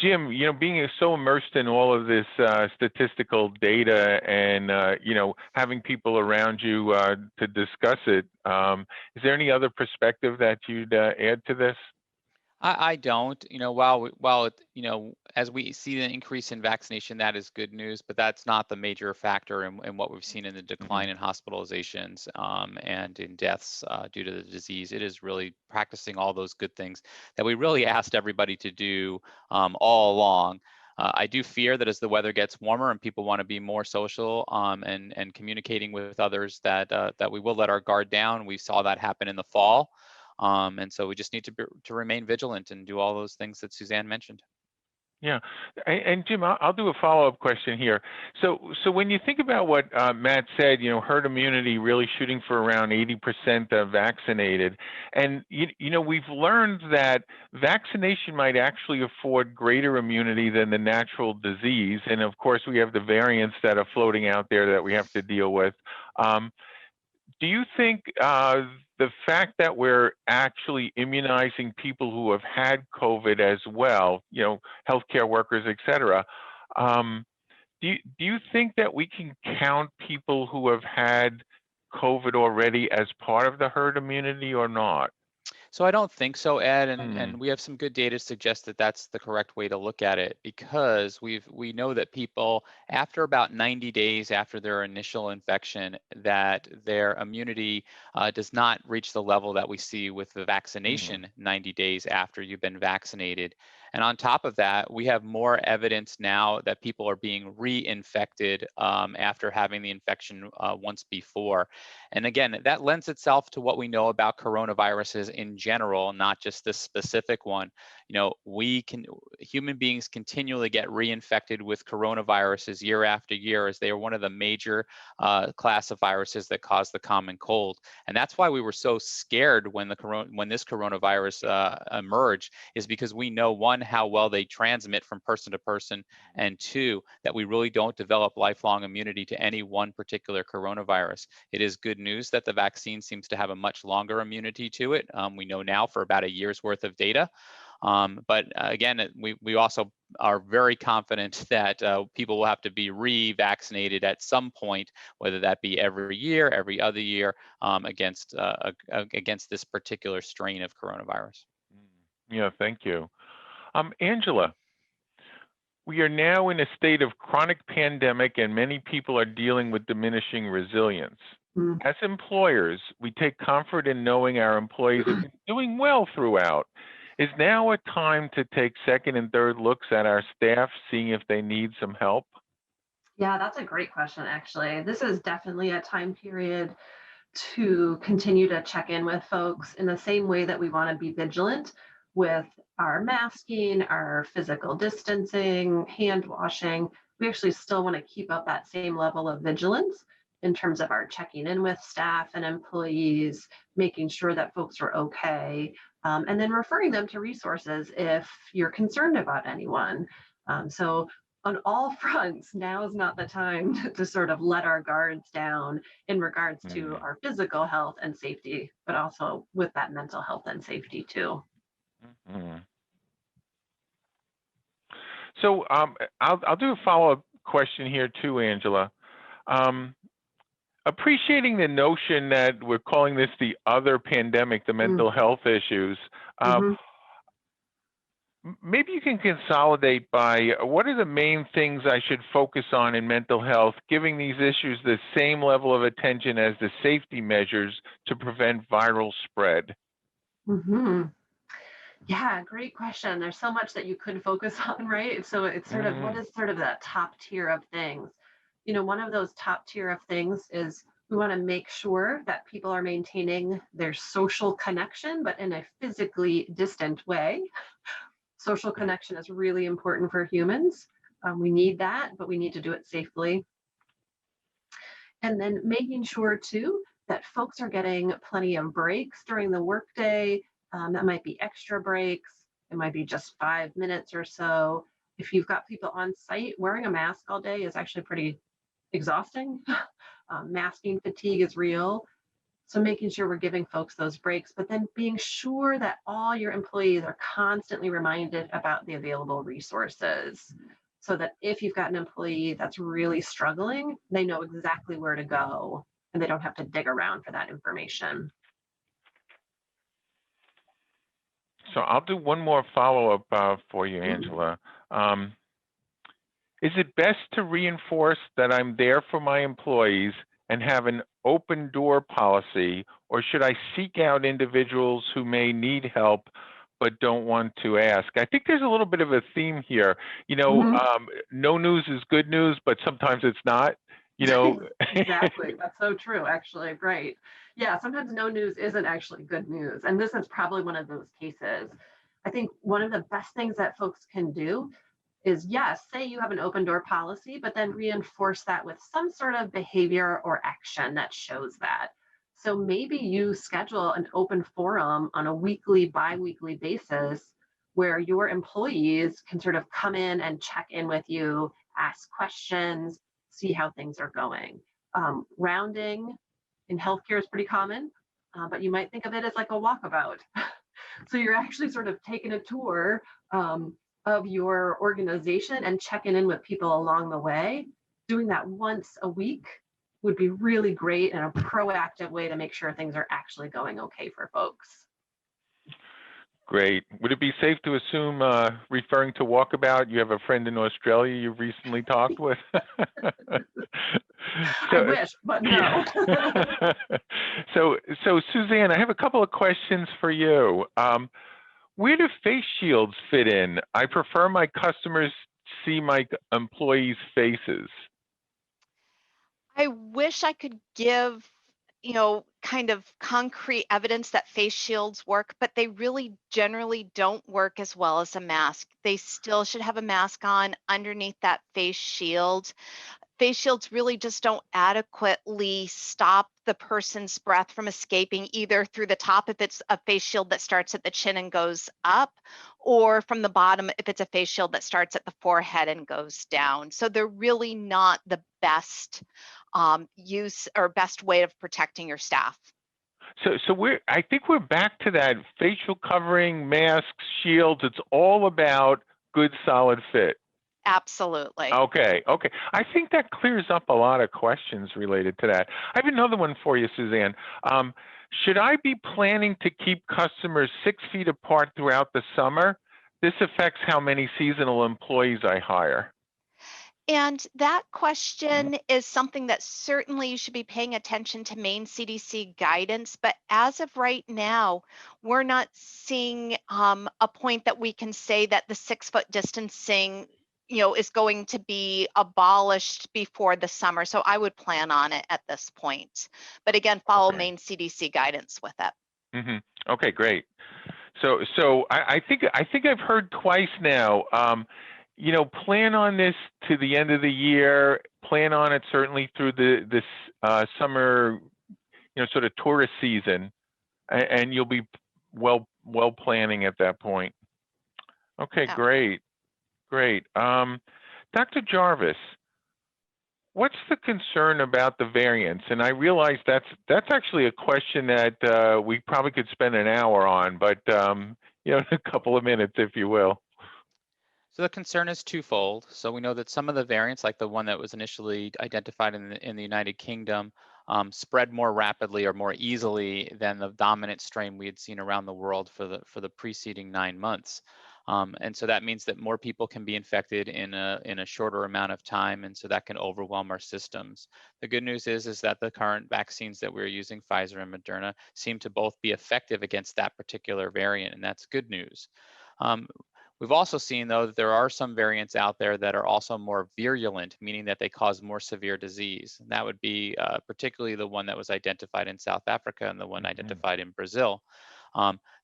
Jim, being so immersed in all of this statistical data and having people around you to discuss it, is there any other perspective that you'd add to this? I don't, as we see the increase in vaccination, that is good news, but that's not the major factor in what we've seen in the decline in hospitalizations and in deaths due to the disease. It is really practicing all those good things that we really asked everybody to do all along. I do fear that as the weather gets warmer and people want to be more social and communicating with others, that we will let our guard down. We saw that happen in the fall. And so we just need to remain vigilant and do all those things that Suzanne mentioned. Yeah, and Jim, I'll do a follow-up question here. So when you think about what Matt said, herd immunity really shooting for around 80% vaccinated, and we've learned that vaccination might actually afford greater immunity than the natural disease, and of course we have the variants that are floating out there that we have to deal with. Do you think the fact that we're actually immunizing people who have had COVID as well, healthcare workers, et cetera, do you think that we can count people who have had COVID already as part of the herd immunity or not? So I don't think so, Ed, and we have some good data to suggest that that's the correct way to look at it, because we know that people after about 90 days after their initial infection, that their immunity does not reach the level that we see with the vaccination 90 days after you've been vaccinated. And on top of that, we have more evidence now that people are being reinfected after having the infection once before. And again, that lends itself to what we know about coronaviruses in general, not just this specific one. Human beings continually get reinfected with coronaviruses year after year, as they are one of the major class of viruses that cause the common cold. And that's why we were so scared when this coronavirus emerged, is because we know, one, how well they transmit from person to person, and two, that we really don't develop lifelong immunity to any one particular coronavirus. It is good news that the vaccine seems to have a much longer immunity to it. We know now for about a year's worth of data. But again, we also are very confident that people will have to be re-vaccinated at some point, whether that be every year, every other year, against this particular strain of coronavirus. Yeah, thank you. Angela, we are now in a state of chronic pandemic and many people are dealing with diminishing resilience. As employers, we take comfort in knowing our employees have been doing well throughout. Is now a time to take second and third looks at our staff, seeing if they need some help? Yeah, that's a great question, actually. This is definitely a time period to continue to check in with folks in the same way that we want to be vigilant with our masking, our physical distancing, hand washing. We actually still want to keep up that same level of vigilance in terms of our checking in with staff and employees, making sure that folks are okay, and then referring them to resources if you're concerned about anyone. So on all fronts, now is not the time to sort of let our guards down in regards to our physical health and safety, but also with that mental health and safety too. So I'll do a follow-up question here too, Angela. Appreciating the notion that we're calling this the other pandemic, the mental health issues, maybe you can consolidate by what are the main things I should focus on in mental health, giving these issues the same level of attention as the safety measures to prevent viral spread? Yeah, great question. There's so much that you could focus on, right? So it's sort of, what Mm, is sort of that top tier of things? You know, one of those top tier of things is we want to make sure that people are maintaining their social connection, but in a physically distant way. Social connection is really important for humans. We need that, but we need to do it safely. And then making sure too that folks are getting plenty of breaks during the workday. That might be extra breaks. It might be just 5 minutes or so. If you've got people on site, wearing a mask all day is actually pretty exhausting. Masking fatigue is real. So making sure we're giving folks those breaks, but then being sure that all your employees are constantly reminded about the available resources so that if you've got an employee that's really struggling, they know exactly where to go and they don't have to dig around for that information. so I'll do one more follow-up for you, Mhm. Angela. Is it best to reinforce that I'm there for my employees and have an open door policy, or should I seek out individuals who may need help but don't want to ask? I think there's a little bit of a theme here. Mhm. No news is good news, but sometimes it's not. You know, Exactly. That's so true, actually. Right. Yeah, sometimes no news isn't actually good news. And this is probably one of those cases. I think one of the best things that folks can do is, yes, say you have an open door policy, but then reinforce that with some sort of behavior or action that shows that. So maybe you schedule an open forum on a weekly, bi-weekly basis where your employees can sort of come in and check in with you, ask questions, see how things are going. Rounding in healthcare is pretty common, but you might think of it as like a walkabout. So you're actually sort of taking a tour of your organization and checking in with people along the way. Doing that once a week would be really great and a proactive way to make sure things are actually going okay for folks. great. Would it be safe to assume, referring to walkabout, you have a friend in Australia you've recently talked with? I So, wish, but no. yeah. So Suzanne, I have a couple of questions for you. Where do face shields fit in? I prefer my customers see my employees' faces. I wish I could give, kind of concrete evidence that face shields work, but they really generally don't work as well as a mask. They still should have a mask on underneath that face shield. Face shields really just don't adequately stop the person's breath from escaping either through the top if it's a face shield that starts at the chin and goes up, or from the bottom if it's a face shield that starts at the forehead and goes down. So they're really not the best use or best way of protecting your staff. So I think we're back to that facial covering, masks, shields. It's all about good, solid fit. Absolutely. Okay. I think that clears up a lot of questions related to that. I have another one for you, Suzanne. Should I be planning to keep customers 6 feet apart throughout the summer? This affects how many seasonal employees I hire. And that question is something that certainly you should be paying attention to Maine CDC guidance. But as of right now, we're not seeing a point that we can say that the 6 foot distancing, is going to be abolished before the summer. So I would plan on it at this point. But again, follow Okay. Maine CDC guidance with it. Okay, great. So I think I've heard twice now. Plan on this to the end of the year. Plan on it certainly through this summer, sort of tourist season, and you'll be well planning at that point. Okay, Yeah. great. Dr. Jarvis, what's the concern about the variants? And I realize that's actually a question that we probably could spend an hour on, but a couple of minutes, if you will. So the concern is twofold. So we know that some of the variants, like the one that was initially identified in the United Kingdom, spread more rapidly or more easily than the dominant strain we had seen around the world for the preceding 9 months. And so that means that more people can be infected in a shorter amount of time, and so that can overwhelm our systems. The good news is that the current vaccines that we're using, Pfizer and Moderna, seem to both be effective against that particular variant, and that's good news. We've also seen, though, that there are some variants out there that are also more virulent, meaning that they cause more severe disease. And that would be particularly the one that was identified in South Africa and the one identified in Brazil.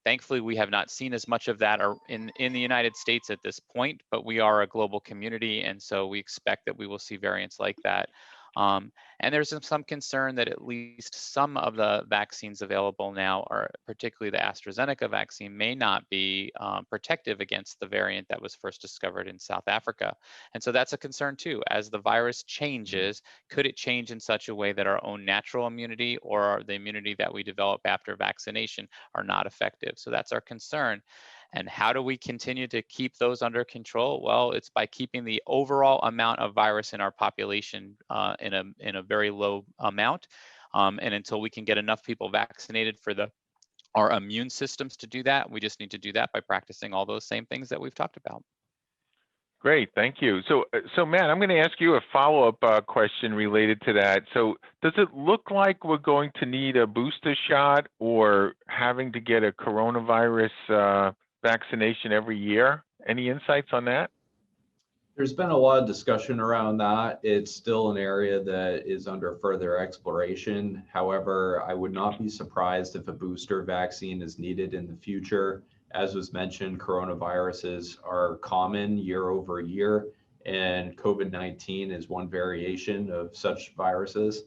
Thankfully, we have not seen as much of that in the United States at this point, but we are a global community, and so we expect that we will see variants like that. And there's some concern that at least some of the vaccines available now, are particularly the AstraZeneca vaccine, may not be protective against the variant that was first discovered in South Africa. And so that's a concern too. As the virus changes, could it change in such a way that our own natural immunity or the immunity that we develop after vaccination are not effective? So that's our concern. And how do we continue to keep those under control? Well, it's by keeping the overall amount of virus in our population in a very low amount. And until we can get enough people vaccinated for our immune systems to do that, we just need to do that by practicing all those same things that we've talked about. Great, thank you. So Matt, I'm going to ask you a follow-up question related to that. So does it look like we're going to need a booster shot or having to get a coronavirus vaccination every year? Any insights on that? There's been a lot of discussion around that. It's still an area that is under further exploration. However, I would not be surprised if a booster vaccine is needed in the future. As was mentioned, coronaviruses are common year over year, and COVID-19 is one variation of such viruses.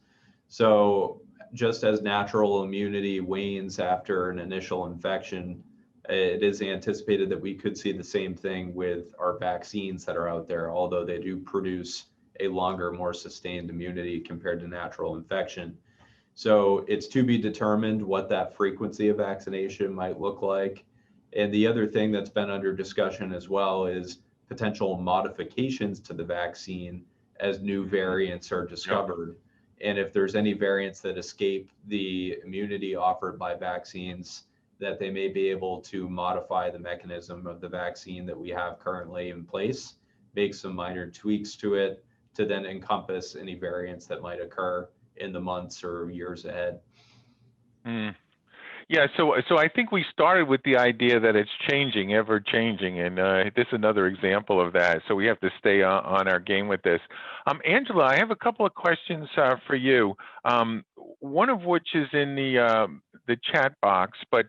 So just as natural immunity wanes after an initial infection, it is anticipated that we could see the same thing with our vaccines that are out there, although they do produce a longer, more sustained immunity compared to natural infection. So it's to be determined what that frequency of vaccination might look like. And the other thing that's been under discussion as well is potential modifications to the vaccine as new variants are discovered. And if there's any variants that escape the immunity offered by vaccines, that they may be able to modify the mechanism of the vaccine that we have currently in place, make some minor tweaks to it to then encompass any variants that might occur in the months or years ahead. Yeah, so I think we started with the idea that it's changing, ever changing, and this is another example of that. So we have to stay on our game with this. Angela, I have a couple of questions for you. One of which is in the chat box, but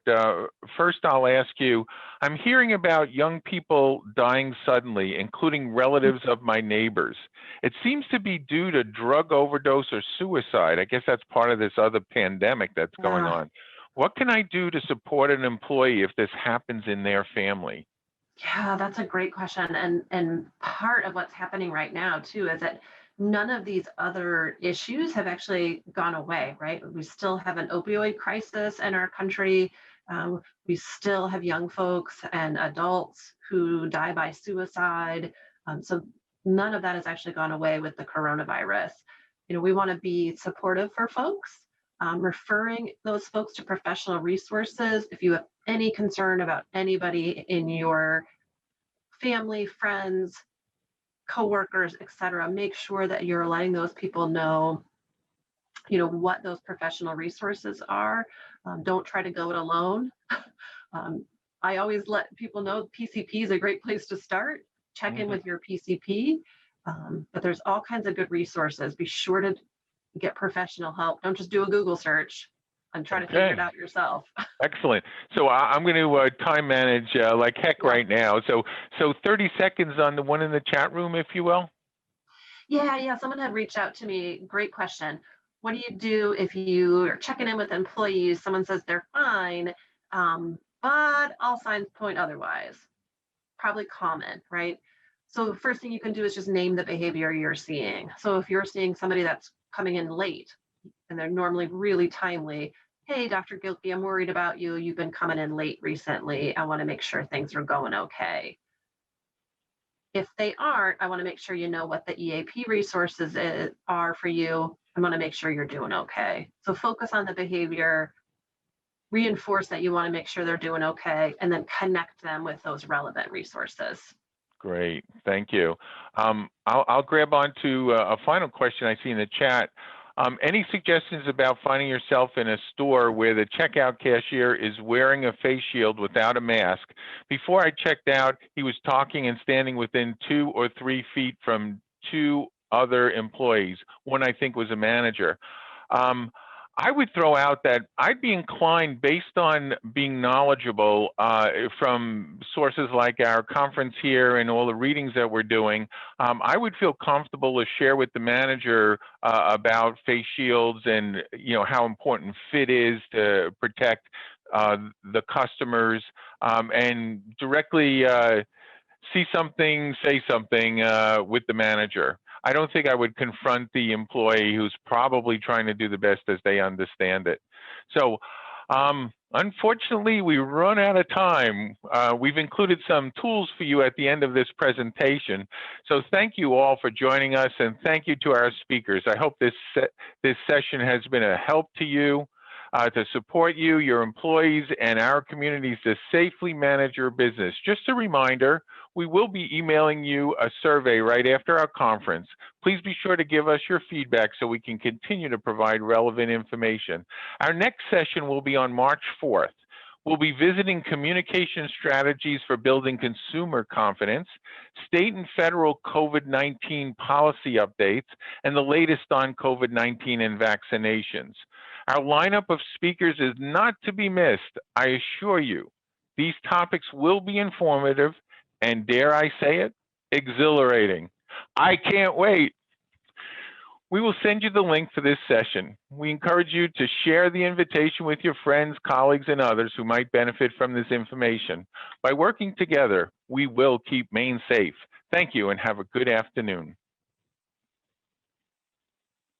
first I'll ask you. I'm hearing about young people dying suddenly, including relatives of my neighbors. It seems to be due to drug overdose or suicide. I guess that's part of this other pandemic that's going on. What can I do to support an employee if this happens in their family? Yeah, that's a great question. And part of what's happening right now too is that none of these other issues have actually gone away, right? We still have an opioid crisis in our country. We still have young folks and adults who die by suicide. So none of that has actually gone away with the coronavirus. We want to be supportive for folks. Referring those folks to professional resources. If you have any concern about anybody in your family, friends, coworkers, etc., make sure that you're letting those people know, what those professional resources are. Don't try to go it alone. I always let people know PCP is a great place to start. Check in with your PCP, but there's all kinds of good resources. Be sure to get professional help. Don't just do a Google search and try to figure it out yourself. Excellent. So I'm going to time manage like heck right now. So 30 seconds on the one in the chat room, if you will. Yeah. Someone had reached out to me. Great question. What do you do if you are checking in with employees? Someone says they're fine, but all signs point otherwise. Probably common, right? So the first thing you can do is just name the behavior you're seeing. So if you're seeing somebody that's coming in late and they're normally really timely, hey, Dr. Gilkey, I'm worried about you. You've been coming in late recently. I want to make sure things are going okay. If they aren't, I want to make sure you know what the EAP resources are for you. I want to make sure you're doing okay. So focus on the behavior, reinforce that you want to make sure they're doing okay, and then connect them with those relevant resources. Great, thank you. I'll grab onto a final question I see in the chat. Any suggestions about finding yourself in a store where the checkout cashier is wearing a face shield without a mask? Before I checked out, he was talking and standing within 2 or 3 feet from 2 other employees. One I think was a manager. I would throw out that I'd be inclined, based on being knowledgeable from sources like our conference here and all the readings that we're doing, I would feel comfortable to share with the manager about face shields and how important fit is to protect the customers, and directly see something, say something with the manager. I don't think I would confront the employee who's probably trying to do the best as they understand it. So unfortunately, we run out of time. We've included some tools for you at the end of this presentation. So thank you all for joining us, and thank you to our speakers. I hope this session has been a help to you, to support you, your employees, and our communities to safely manage your business. Just a reminder, we will be emailing you a survey right after our conference. Please be sure to give us your feedback so we can continue to provide relevant information. Our next session will be on March 4th. We'll be visiting communication strategies for building consumer confidence, state and federal COVID-19 policy updates, and the latest on COVID-19 and vaccinations. Our lineup of speakers is not to be missed, I assure you. These topics will be informative and, dare I say it, exhilarating. I can't wait. We will send you the link for this session. We encourage you to share the invitation with your friends, colleagues, and others who might benefit from this information. By working together, we will keep Maine safe. Thank you and have a good afternoon.